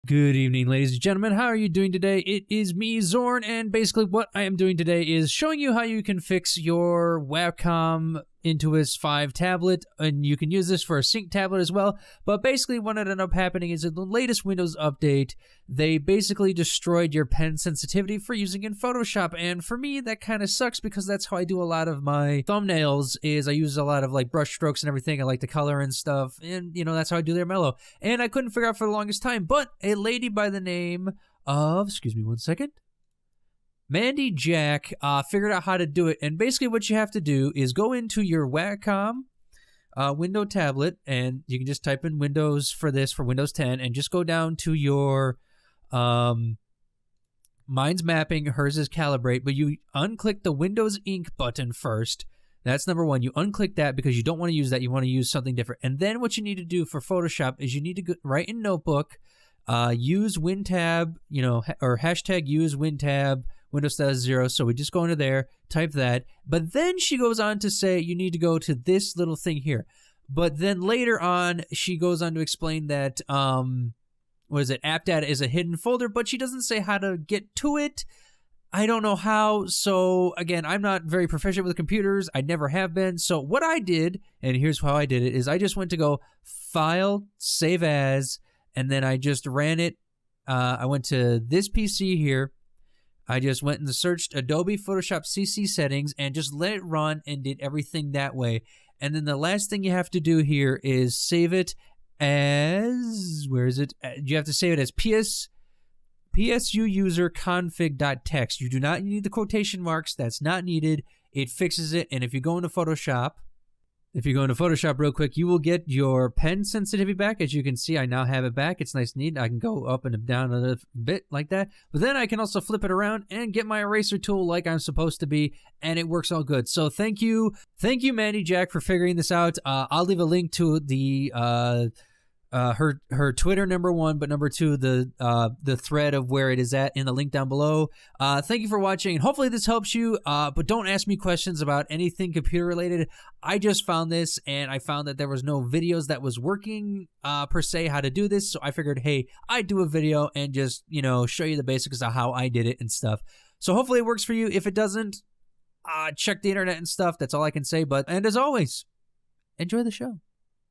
Good evening, ladies and gentlemen. How are you doing today? It is me, Zorn, and basically what I am doing today is showing you how you can fix your Wacom Intous 5 tablet, and you can use this for a sync tablet as well. But basically what ended up happening is in the latest Windows update, they basically destroyed your pen sensitivity for using in Photoshop, and for me that kind of sucks because that's how I do a lot of my thumbnails. Is I use a lot of like brush strokes and everything. I like to color and stuff, and you know, that's how I do their mellow. And I couldn't figure out for the longest time, but a lady by the name of, excuse me one second, Mandy Jack figured out how to do it. And basically what you have to do is go into your Wacom window tablet, and you can just type in Windows for this, for Windows 10, and just go down to your, mine's mapping, hers is calibrate, but you unclick the Windows Ink button first. That's number one. You unclick that because you don't want to use that. You want to use something different. And then what you need to do for Photoshop is you need to go, write in Notebook, use WinTab, you know, or hashtag use WinTab, Windows status 0. So we just go into there, type that. But then she goes on to say you need to go to this little thing here. But then later on, she goes on to explain that, what is it? App data is a hidden folder, but she doesn't say how to get to it. I don't know how. So again, I'm not very proficient with computers. I never have been. So what I did, and here's how I did it, is I just went to go File, Save As, and then I just ran it. I went to this PC here. I just went and searched Adobe Photoshop CC settings and just let it run and did everything that way. And then the last thing you have to do here is save it as, where is it? You have to save it as PSU user config.txt. You do not need the quotation marks. That's not needed. It fixes it. And if you go into Photoshop, real quick, you will get your pen sensitivity back. As you can see, I now have it back. It's nice and neat. I can go up and down a little bit like that. But then I can also flip it around and get my eraser tool like I'm supposed to be, and it works all good. So thank you, Mandy Jack, for figuring this out. I'll leave a link to the her Twitter, number one, but number two, the thread of where it is at in the link down below. Thank you for watching, and hopefully this helps you, but don't ask me questions about anything computer related. I just found this, and I found that there was no videos that was working per se how to do this, so I figured, hey, I'd do a video and just, you know, show you the basics of how I did it and stuff. So hopefully it works for you. If it doesn't, check the internet and stuff. That's all I can say. And as always, enjoy the show.